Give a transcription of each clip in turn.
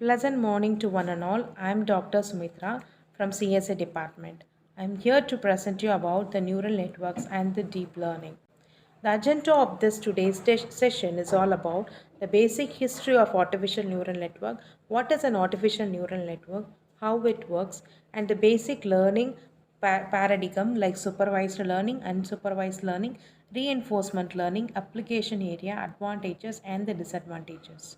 Pleasant morning to one and all. I am Dr. Sumitra from CSA department. I am here to present you about the neural networks and the deep learning. The agenda of this today's session is all about the basic history of artificial neural network, what is an artificial neural network, how it works, and the basic learning paradigm like supervised learning, unsupervised learning, reinforcement learning, application area, advantages, and the disadvantages.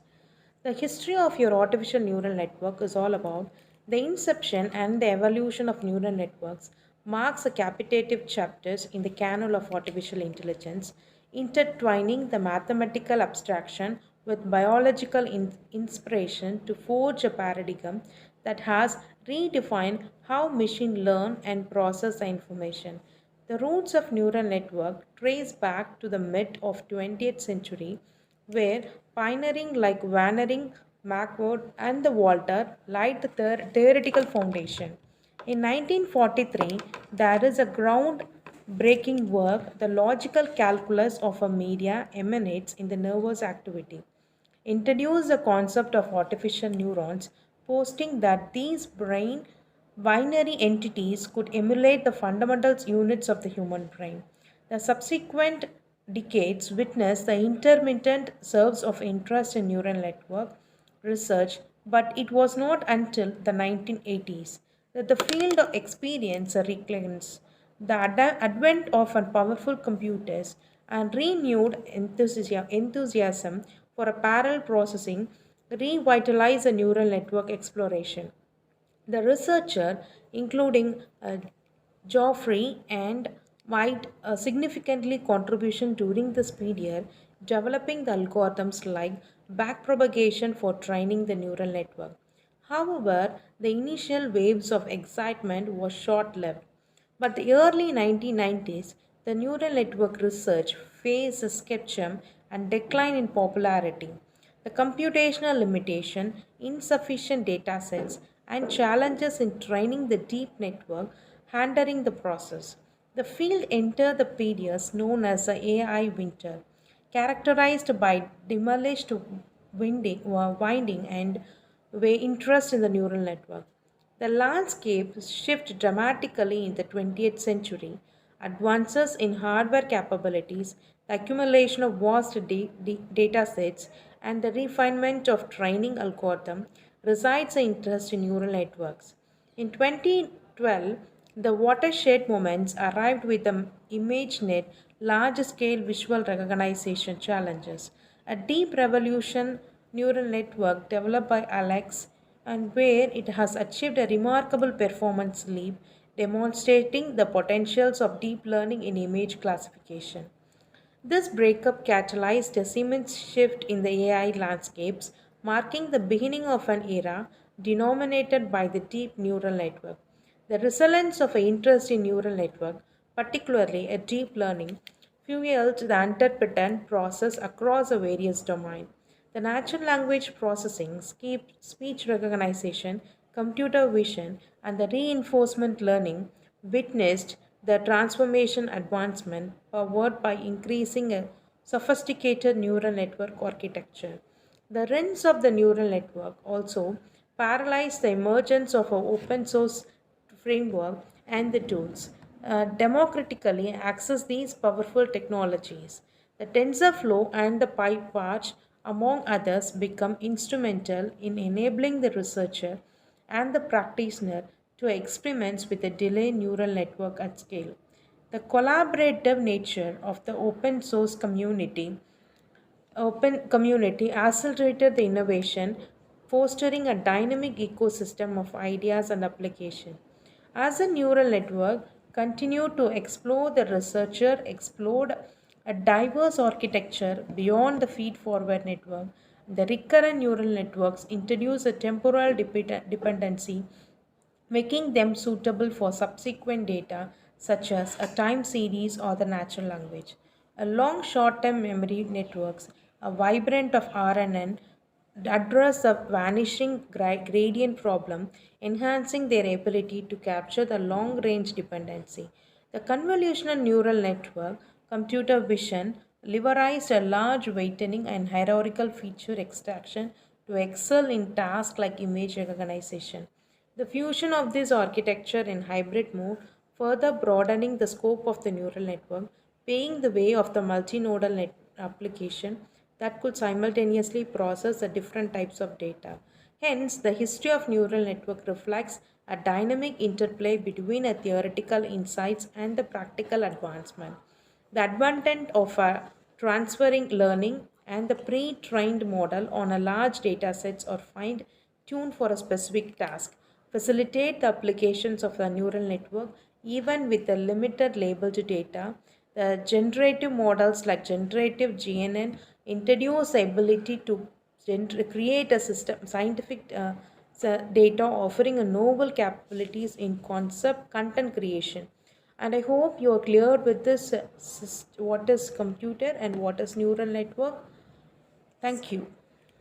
The history of your artificial neural network is all about the inception and the evolution of neural networks marks a capitative chapters in the canon of artificial intelligence, intertwining the mathematical abstraction with biological inspiration to forge a paradigm that has redefined how machine learn and process the information. The roots of neural network trace back to the mid of 20th century where pioneering like Vannering, Macwood, and the Walter laid the theoretical foundation. In 1943, there is a ground-breaking work, The Logical Calculus of a Media Emanates in the Nervous Activity, introduced the concept of artificial neurons, posting that these brain binary entities could emulate the fundamental units of the human brain. The subsequent decades witnessed the intermittent surge of interest in neural network research, but it was not until the 1980s that the field of experience reclines. The advent of powerful computers and renewed enthusiasm for a parallel processing revitalized the neural network exploration. The researcher, including Geoffrey and White, significantly contribution during this period, developing the algorithms like backpropagation for training the neural network. However, the initial waves of excitement was short-lived. But the early 1990s, the neural network research faced a skepticism and decline in popularity. The computational limitation, insufficient data sets, and challenges in training the deep network hindering the process. The field entered the periods known as the AI winter, characterized by diminished winding and interest in the neural network. The landscape shifted dramatically in the 20th century. Advances in hardware capabilities, the accumulation of vast data sets, and the refinement of training algorithms resides the interest in neural networks. In 2012, the watershed moments arrived with the ImageNet large-scale visual recognition challenges, a deep revolution neural network developed by Alex and where it has achieved a remarkable performance leap, demonstrating the potentials of deep learning in image classification. This breakup catalyzed a immense shift in the AI landscapes, marking the beginning of an era denominated by the deep neural network. The resilience of an interest in neural network, particularly a deep learning, fueled the interpretant process across the various domains. The natural language processing, speech recognition, computer vision, and the reinforcement learning witnessed the transformation advancement powered by increasing a sophisticated neural network architecture. The rinse of the neural network also paralyzed the emergence of an open source framework and the tools. Democratically access these powerful technologies. The TensorFlow and the PyTorch, among others, become instrumental in enabling the researcher and the practitioner to experiment with a delayed neural network at scale. The collaborative nature of the open community accelerated the innovation, fostering a dynamic ecosystem of ideas and application. As the neural network continued to explore, the researcher explored a diverse architecture beyond the feed-forward network. The recurrent neural networks introduce a temporal dependency, making them suitable for subsequent data such as a time series or the natural language. A long short-term memory networks, a vibrant of RNN, address the vanishing gradient problem, enhancing their ability to capture the long-range dependency. The convolutional neural network, computer vision, leveraged a large weighting and hierarchical feature extraction to excel in tasks like image recognition. The fusion of this architecture in hybrid mode further broadening the scope of the neural network, paving the way of the multinodal application that could simultaneously process the different types of data. Hence, the history of neural network reflects a dynamic interplay between a theoretical insights and the practical advancement. The advantage of a transferring learning and the pre-trained model on a large data sets or fine tuned for a specific task facilitate the applications of the neural network even with the limited labeled data. The generative models like generative GNN introduce the ability to create a system scientific data offering a novel capabilities in concept content creation. And I hope you are clear with this what is computer and what is neural network. Thank you.